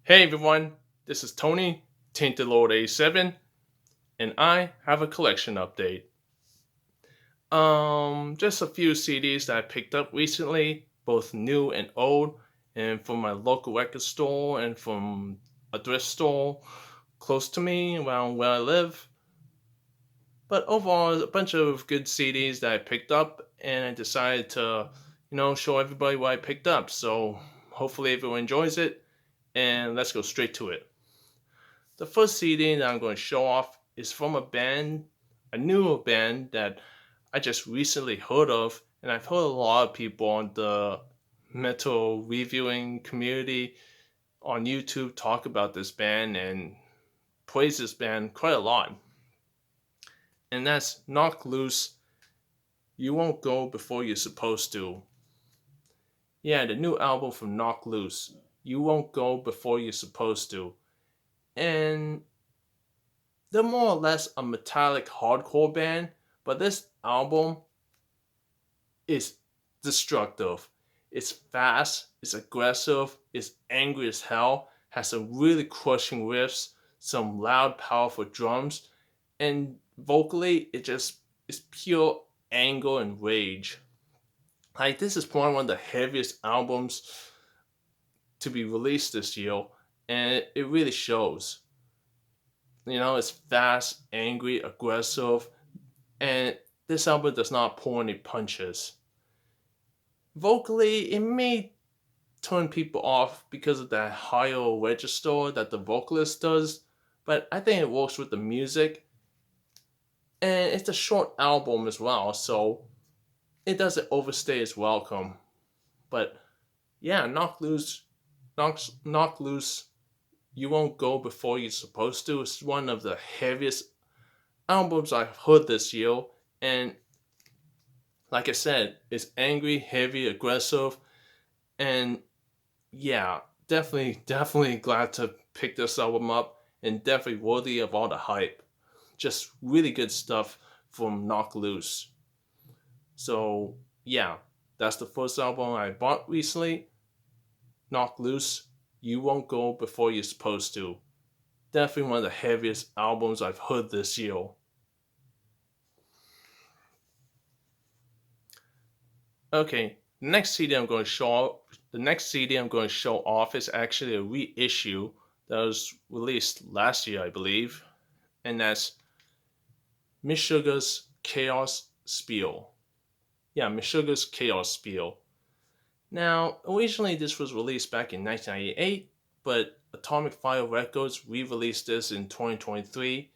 Hey everyone, this is Tony, Tainted Lord A7, and I have a collection update. Just a few CDs that I picked up recently, both new and old, and from my local record store and from a thrift store close to me around where I live. But overall, a bunch of good CDs that I picked up, and I decided to, show everybody what I picked up. So hopefully everyone enjoys it, and let's go straight to it. The first CD that I'm going to show off is from a band, a newer band that I just recently heard of, and I've heard a lot of people on the metal reviewing community on YouTube talk about this band and praise this band quite a lot. And that's Knock Loose, You Won't Go Before You're Supposed to. Yeah, the new album from Knock Loose, You Won't Go Before You're Supposed to. And they're more or less a metallic hardcore band, but this album is destructive. It's fast, it's aggressive, it's angry as hell, has some really crushing riffs, some loud, powerful drums, and vocally it just is pure anger and rage. Like this is probably one of the heaviest albums to be released this year, and it really shows. It's fast, angry, aggressive, and this album does not pull any punches. Vocally, it may turn people off because of that higher register that the vocalist does, but I think it works with the music. And it's a short album as well, so it doesn't overstay its welcome. But yeah, knock loose. You won't go before you're supposed to. It's one of the heaviest albums I've heard this year, and like I said, it's angry, heavy, aggressive, and yeah, definitely glad to pick this album up and definitely worthy of all the hype. Just really good stuff from Knock Loose. So yeah, that's the first album I bought recently. Knock Loose. You Won't Go Before You're Supposed to. Definitely one of the heaviest albums I've heard this year. Okay, the next CD I'm going to show off is actually a reissue that was released last year, I believe, and that's Meshuggah's Chaos Spiel. Yeah, Meshuggah's Chaos Spiel. Now, originally this was released back in 1998, but Atomic Fire Records re-released this in 2023,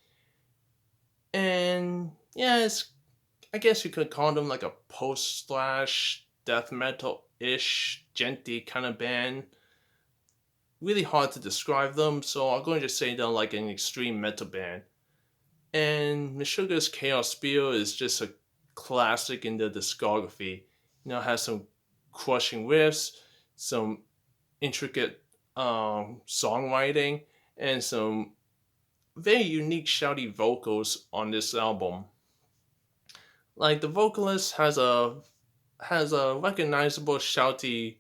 and yeah, it's I guess you could call them like a post slash death metal ish, genty kind of band. Really hard to describe them, so I'm going to just say they're like an extreme metal band. And Meshuggah's Chaos Spear is just a classic in the discography. It has some crushing riffs, some intricate songwriting, and some very unique shouty vocals on this album. Like the vocalist has a recognizable shouty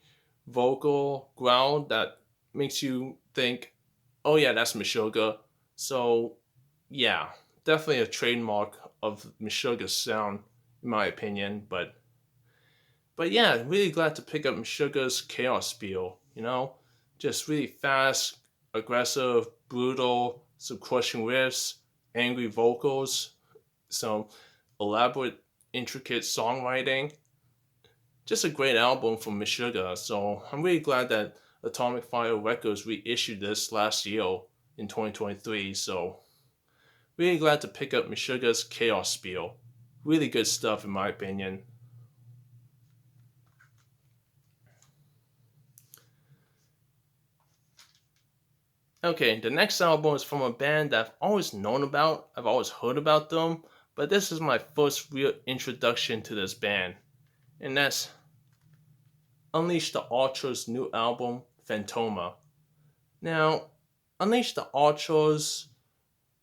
vocal growl that makes you think, "Oh yeah, that's Meshuggah." So yeah, definitely a trademark of Meshuggah's sound, in my opinion. But yeah, really glad to pick up Meshuggah's Chaos Spiel. Just really fast, aggressive, brutal, some crushing riffs, angry vocals, some elaborate, intricate songwriting. Just a great album from Meshuggah. So I'm really glad that Atomic Fire Records reissued this last year in 2023. So really glad to pick up Meshuggah's Chaos Spiel. Really good stuff in my opinion. Okay, the next album is from a band that I've always known about. I've always heard about them, but this is my first real introduction to this band, and that's Unleash the Ultra's new album, Phantoma. Now, Unleash the Ultras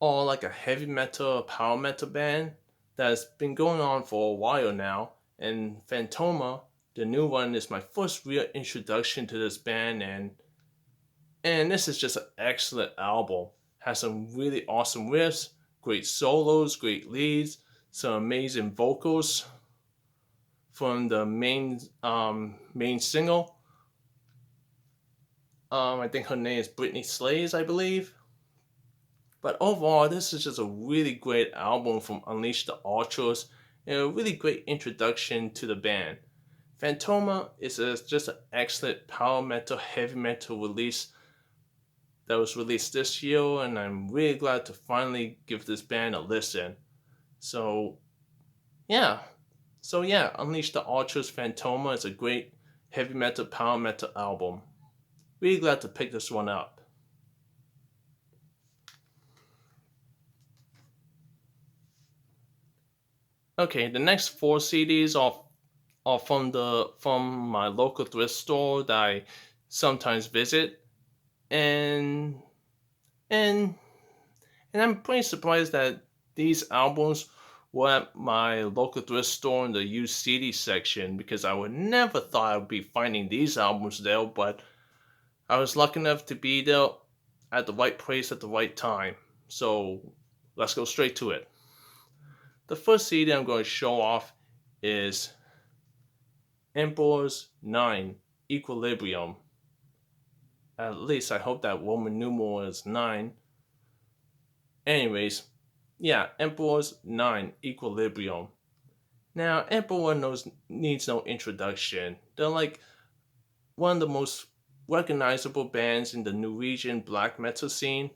are like a heavy metal, power metal band that's been going on for a while now, and Phantoma, the new one, is my first real introduction to this band, And this is just an excellent album. Has some really awesome riffs, great solos, great leads, some amazing vocals from the main single. I think her name is Brittany Slays, I believe. But overall, this is just a really great album from Unleash the Ultras and a really great introduction to the band. Phantoma is just an excellent power metal, heavy metal release that was released this year, and I'm really glad to finally give this band a listen. So, yeah. So, yeah, Unleash the Ultras Phantoma is a great heavy metal, power metal album. Really glad to pick this one up. Okay, the next four CDs are from my local thrift store that I sometimes visit, and and and I'm pretty surprised that these albums were at my local thrift store in the used CD section because I would never thought I would be finding these albums there, but I was lucky enough to be there at the right place at the right time. So let's go straight to it. The first CD I'm going to show off is Emperor's 9 Equilibrium. At least I hope that Roman numeral is 9. Anyways, yeah, Emperor's 9 Equilibrium. Now, Emperor needs no introduction. They're like one of the most recognizable bands in the Norwegian black metal scene,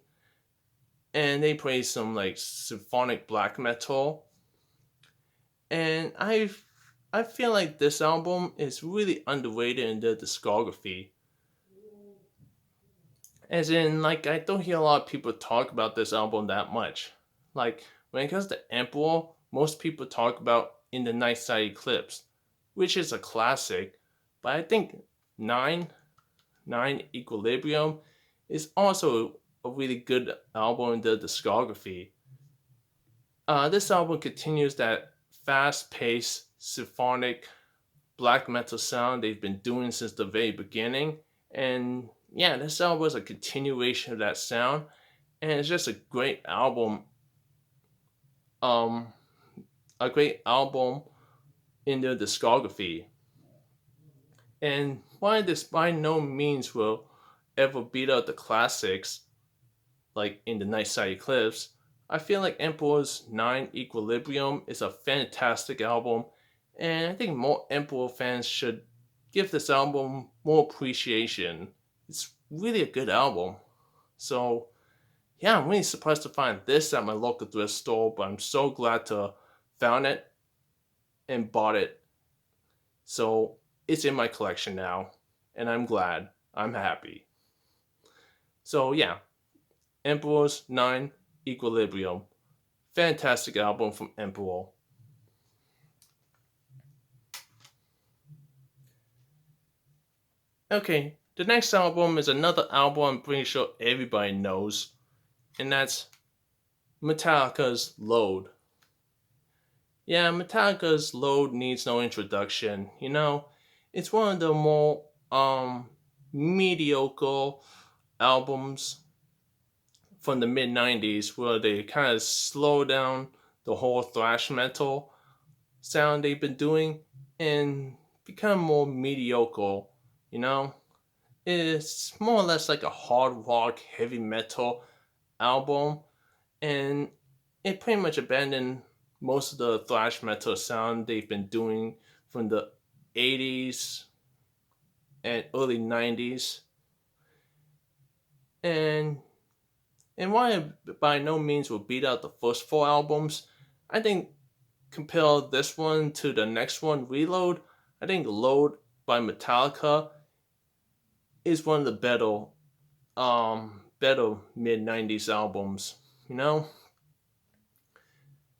and they play some like symphonic black metal. And I feel like this album is really underrated in their discography. As in, like, I don't hear a lot of people talk about this album that much. Like, when it comes to Emperor, most people talk about In the Night Side Eclipse, which is a classic, but I think 9, 9 Equilibrium is also a really good album in the discography. This album continues that fast paced, symphonic black metal sound they've been doing since the very beginning. And yeah, this album is a continuation of that sound, and it's just a great album. Um, a great album in their discography. And while this by no means will ever beat out the classics, like In the Night Side Eclipse, I feel like Emperor's 9 Equilibrium is a fantastic album, and I think more Emperor fans should give this album more appreciation. It's really a good album. So, yeah, I'm really surprised to find this at my local thrift store, but I'm so glad to found it and bought it. So, it's in my collection now, and I'm glad. I'm happy. So, yeah, Emperor's 9 Equilibrium. Fantastic album from Emperor. Okay, the next album is another album I'm pretty sure everybody knows, and that's Metallica's Load. Yeah, Metallica's Load needs no introduction. It's one of the more mediocre albums from the mid 90s where they kind of slow down the whole thrash metal sound they've been doing and become more mediocre, you know? It's more or less like a hard rock, heavy metal album, and it pretty much abandoned most of the thrash metal sound they've been doing from the 80s and early 90s. And and while it by no means will beat out the first four albums, I think compare this one to the next one, Reload. I think Load by Metallica is one of the better mid '90s albums. You know,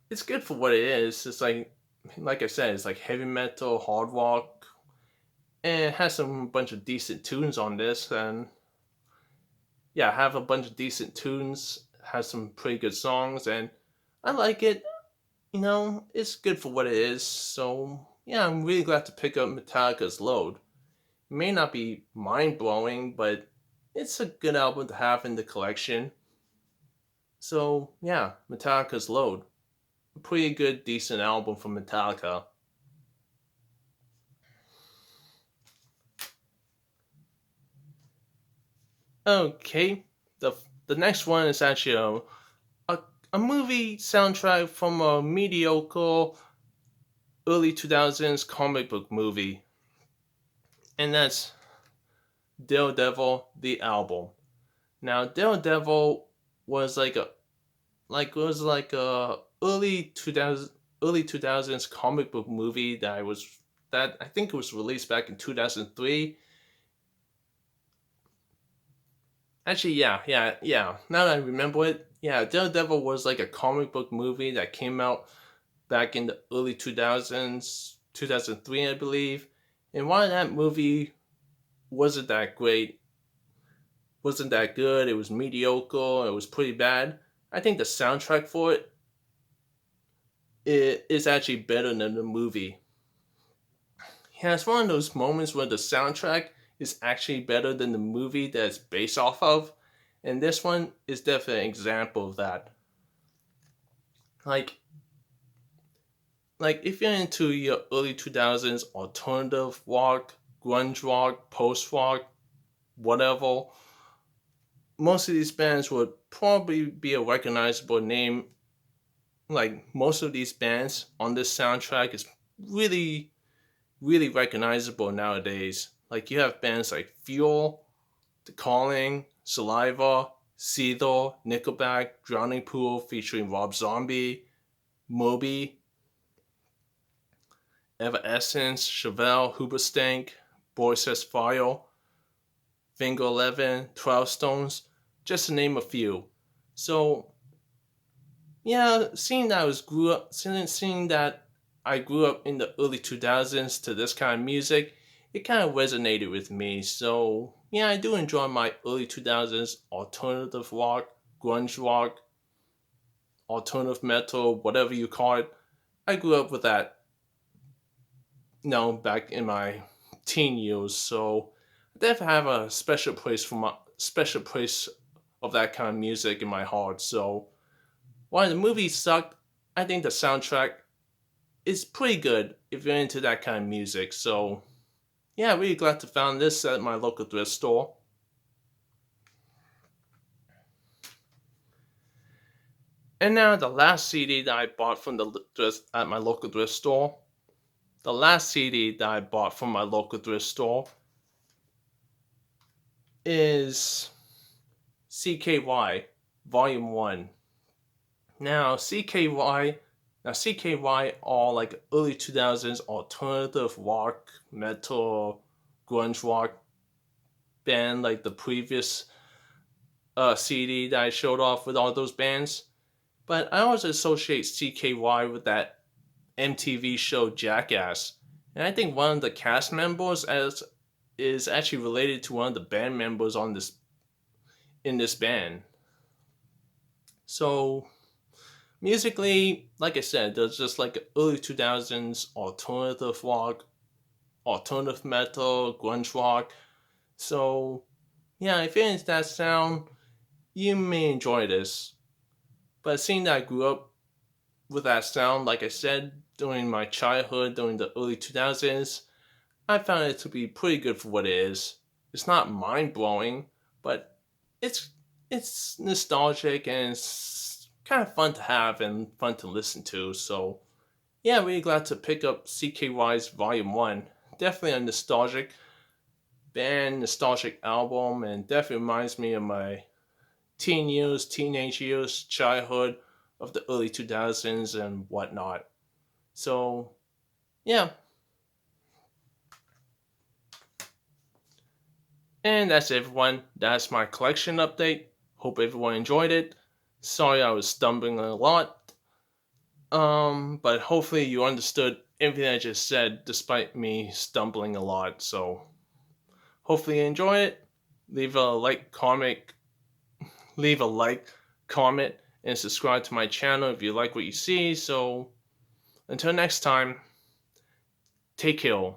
it's good for what it is. It's like I said, it's like heavy metal, hard rock, and it has some bunch of decent tunes on this. And yeah, have a bunch of decent tunes, has some pretty good songs, and I like it. It's good for what it is. So yeah, I'm really glad to pick up Metallica's Load. It may not be mind blowing, but it's a good album to have in the collection. So yeah, Metallica's Load, a pretty good, decent album from Metallica. Okay, the next one is actually a, a movie soundtrack from a mediocre early 2000s comic book movie, and that's Daredevil the album. Now Daredevil was like a early 2000s comic book movie that I think it was released back in 2003. Actually, yeah. Now that I remember it, yeah, Daredevil was like a comic book movie that came out back in the early 2000s, 2003, I believe. And while that movie wasn't that great, wasn't that good, it was mediocre, it was pretty bad. I think the soundtrack for it is actually better than the movie. Yeah, it's one of those moments where the soundtrack is actually better than the movie that it's based off of. And this one is definitely an example of that. Like like if you're into your early 2000s alternative rock, grunge rock, post rock, whatever, most of these bands would probably be a recognizable name. Like most of these bands on this soundtrack is really, really recognizable nowadays. Like you have bands like Fuel, The Calling, Saliva, Seether, Nickelback, Drowning Pool featuring Rob Zombie, Moby, Evanescence, Chevelle, Hoobastank, Boys Set Fire, Finger 11, 12 Stones, just to name a few. So yeah, seeing that I grew up in the early 2000s to this kind of music, it kind of resonated with me. So yeah, I do enjoy my early 2000s alternative rock, grunge rock, alternative metal, whatever you call it. I grew up with that, back in my teen years. So I definitely have a special place of that kind of music in my heart. So while the movie sucked, I think the soundtrack is pretty good if you're into that kind of music. So yeah, really glad to find this at my local thrift store. And now the last CD that I bought from at my local thrift store. The last CD that I bought from my local thrift store is CKY Volume 1. Now CKY all like early 2000s alternative rock, metal, grunge rock band like the previous CD that I showed off with all those bands. But I always associate CKY with that MTV show Jackass. And I think one of the cast members is actually related to one of the band members on this in this band. So musically, like I said, there's just like early 2000s alternative rock, alternative metal, grunge rock. So yeah, if you're into that sound, you may enjoy this. But seeing that I grew up with that sound, like I said, during my childhood, during the early 2000s, I found it to be pretty good for what it is. It's not mind blowing, but it's it's nostalgic and it's kind of fun to have and fun to listen to. So yeah, really glad to pick up CKY's Volume 1. Definitely a nostalgic band, nostalgic album, and definitely reminds me of my teenage years, childhood of the early 2000s and whatnot. So, yeah, and that's it, everyone. That's my collection update. Hope everyone enjoyed it. Sorry I was stumbling a lot, but hopefully you understood everything I just said despite me stumbling a lot. So, hopefully you enjoy it. Leave a like, comment, leave a like, comment, and subscribe to my channel if you like what you see. So, until next time, take care.